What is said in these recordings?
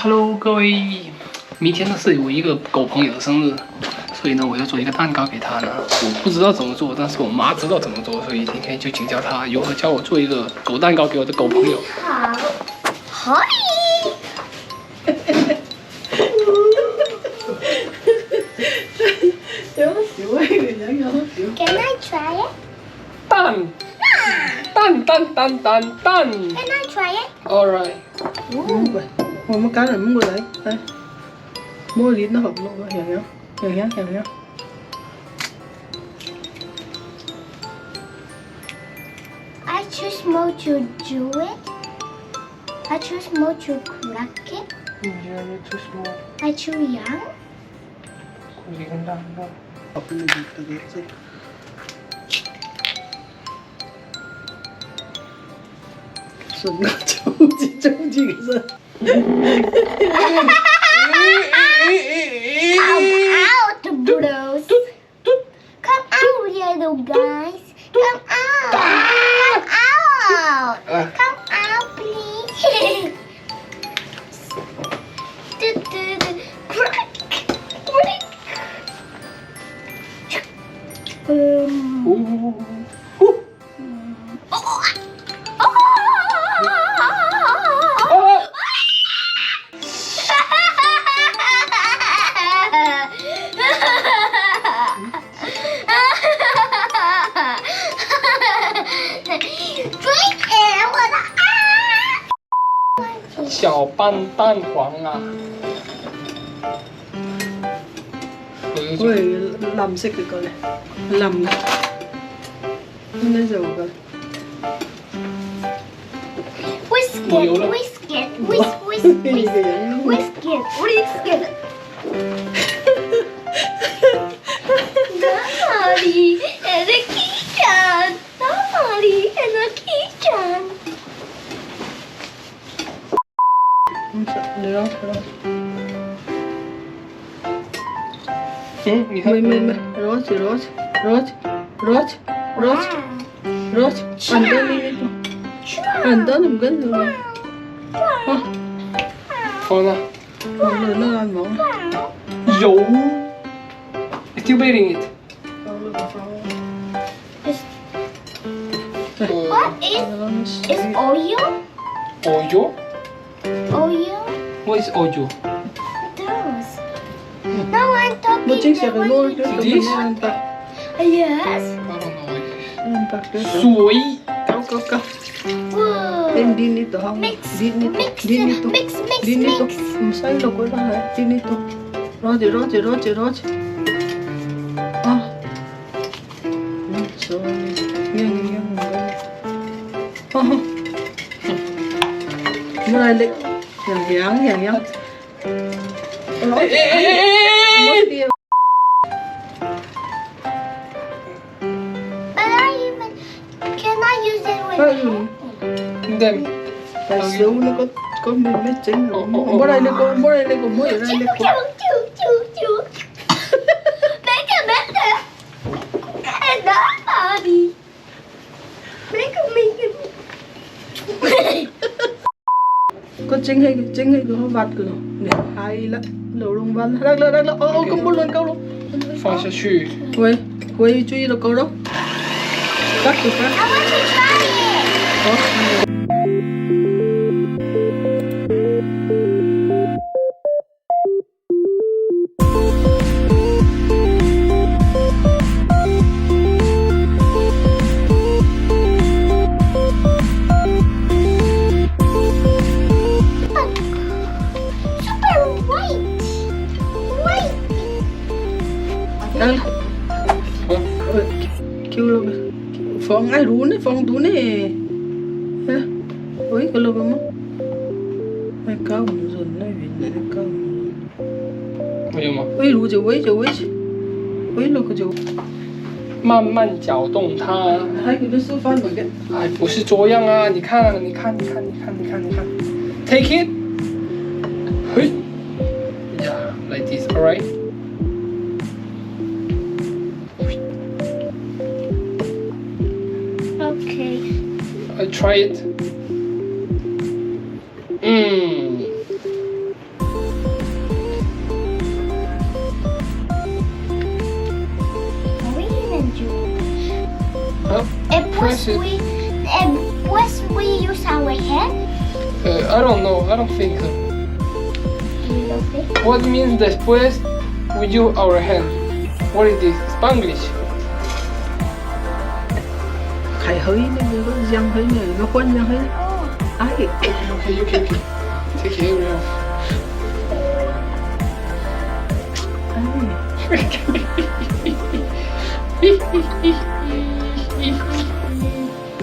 Hello， 各位，明天呢是我一个狗朋友的生日，所以呢我要做一个蛋糕给他呢。我不知道怎么做，但是我妈知道怎么做，所以今天就请教她如何教我做一个狗蛋糕给我的狗朋友。好，嗨。有小威嘅樣有小。Can I try it? 蛋 Can I try it? Alright。喂，我冇揀人咁個仔，係摸臉都學唔落喎，樣。I choose more to do it. I choose more to crack it. I choose young. 學你哋嘅識。順個中字其實。Come out, bros. Come out, little guys. Come out. Come out. Come out, please. Crack. Drink it. 小斑蛋黄啊！喂，藍色嘅過嚟，藍嘅，呢就個。Whisk it. Daddy and the kitchen. Daddy and the kitchen. 唔識你咯，你看，沒，roach，按到唔跟住咩？啊，放了，放了那按冇，有 ，still waiting it。 What is oil? Oil? Oil? What is oil? Those. No, I'm talking 我正常嘅攞 the 咗 This? 咁樣白， Yes. I don't know what it is. 白嘅。水，搞， Whoa. 啲呢度嚇， Mix 啲呢 度，唔使落去啦，係啲呢度，攞住，啊，所以樣唔該，啊，冇嚟力，樣，冇啲。 Can I use it with Ừ. Then Tại xíu nó có mấy trứng rồi. Bố đây nó có muối ở đây có. Make a better. And daddy. Make a. Có trứng hay cái hoa vặt rồi. Nè, hay lắm. Lẩu rong văn. Đắc. Ô, không muốn luôn câu luôn. 放下去。Quay chú ý là câu đó. Cắt từ cắt. I want to try it. Đó. Đây. Kêu là phong ai rú này, phong tú này. Ôi cái lô mà. Ai cao rồi này này cao. 没有吗？ Ôi rú就喂。Ôi lô cái就。 慢慢搅动它。还给它收翻了个。哎，不是这样啊！你看，Take it。嘿，yeah, like this, alright. Okay. I try it. Can we even do Huh? Press it. Once we use our hand? I don't know. I don't think. You don't think? What means después we use our hand? What is this? Spanglish. ไข่เฮ้ยนี่มันก็ยังเฮ้ยเนี่ยก็คนยังเฮ้ย Oh. ไอ้ Okay, you can take care of.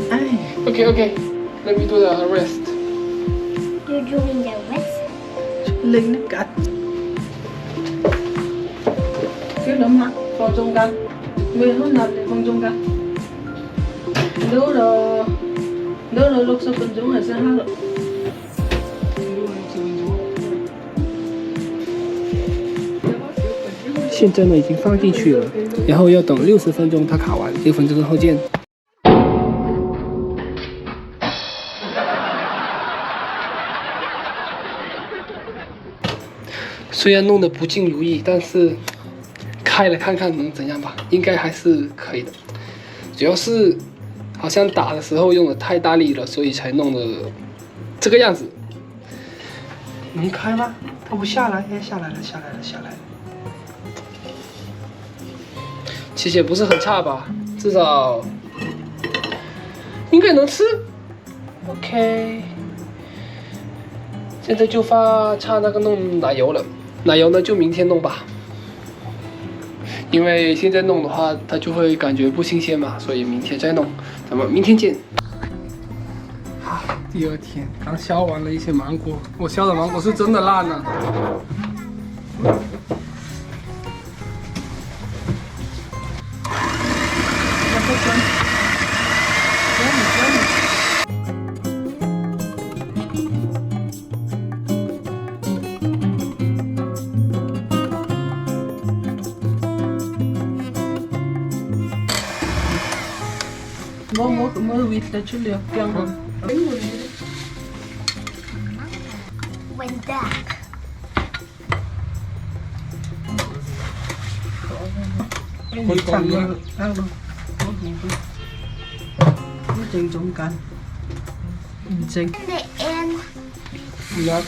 ไอ้ Okay, okay. Let me do the rest. You're doing the rest? ลิงนี่กัดcái đấm hả vào trong căn mười hơn nạp để vào trong căn nếu là lúc sau phần chúng là sẽ hát rồi 现在呢已经放进去了，然后要等60分钟它烤完，6分钟后见。虽然弄得不尽如意，但是开了看看能怎样吧，应该还是可以的。主要是好像打的时候用的太大力了，所以才弄得这个样子。能开吗？它不下来，哎，下来了，下来了，下来了。其实也不是很差吧，至少应该能吃。OK， 现在就差那个弄奶油了，奶油呢就明天弄吧，因为现在弄的话它就会感觉不新鲜嘛，所以明天再弄，咱们明天见。好，第2天刚削完了一些芒果，我削的芒果是真的烂了。Mỗi vịt là chút liều keng rồi. When dark. Con còn nữa. Ăn đâu. Nó chừng trong cạnh. Chừng. The end. Not.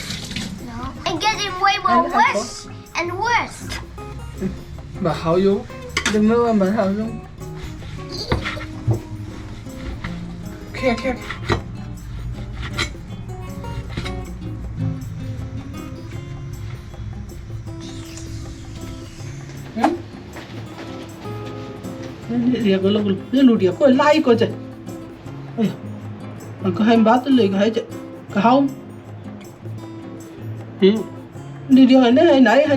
No. And getting way more worse and worse. Bà hảo vô. Đừng mơ mà hảo luôn. Okay. Dia kalau dia lu dia kau lai kau je. Kau hai bát tu lấy kau hai je. Kau không? Dia hai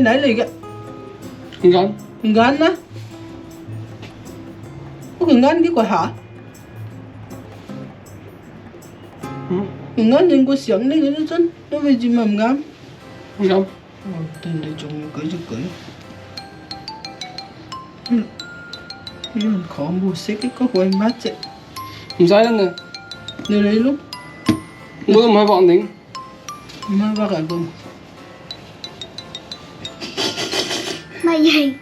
nãy lấy cái. Gan á. Có cái gan cái quả hả? Ngon nhưng có sướng đấy cái chân nó về gì mà ngắm ngắm tên để trồng cưới nhưng khó mua xếp cái có quay mát chạy không sai đâu nè nơi đấy lúc mua mà bọn tính mà vào cái vùng My yay.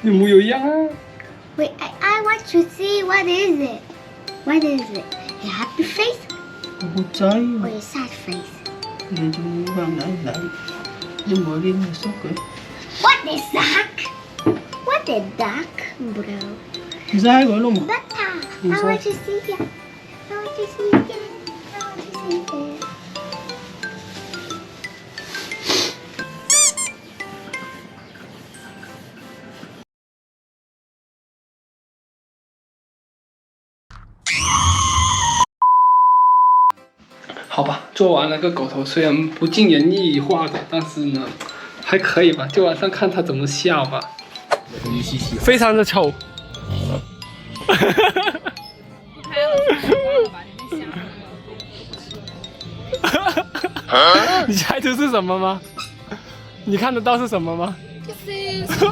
mua nhiều nhá. Wait, I want to see what is it. What is it? A happy face một trái or a sad face? để chúng vàng lại nhưng bỏ đi người sốc cười What is dark? What is dark, bro? dai gọi luôn mà Better. I want to see it. I want to see it. I want to see it. "好吧，做完了个狗头，虽然不尽人意画的，但是呢，还可以吧。就晚上看它怎么笑吧。非常的丑。你猜出是什么吗？你看得到是什么吗？ ¿Qué es eso?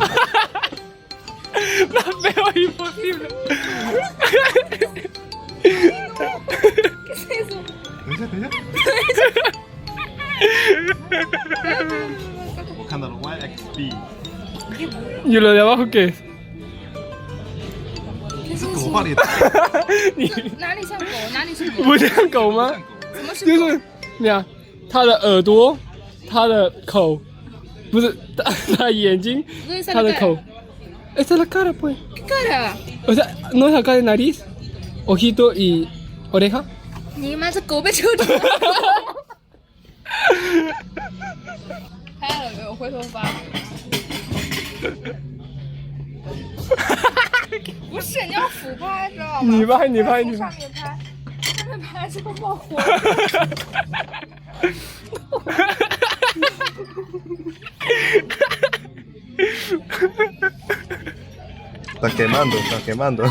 La veo imposible. ¿Qué es eso? 等一下，我看到了 YXB， ¿Y lo de abajo qué es? ¿Qué es 狗 eso? 画里你哪里像狗？哪里是狗？不像狗吗？怎么是狗？就是你看，它的耳朵，它的口，不是它的眼睛，它的口。Esta es la cara, pues. ¿Qué cara? O sea, no es acá de nariz, ojito y oreja. 你妈这狗被抽走了！拍了没有？回头发。不是，你要俯拍，知道吗？你拍，你拍，从你拍。上面拍，上面拍这个冒火。Está quemando.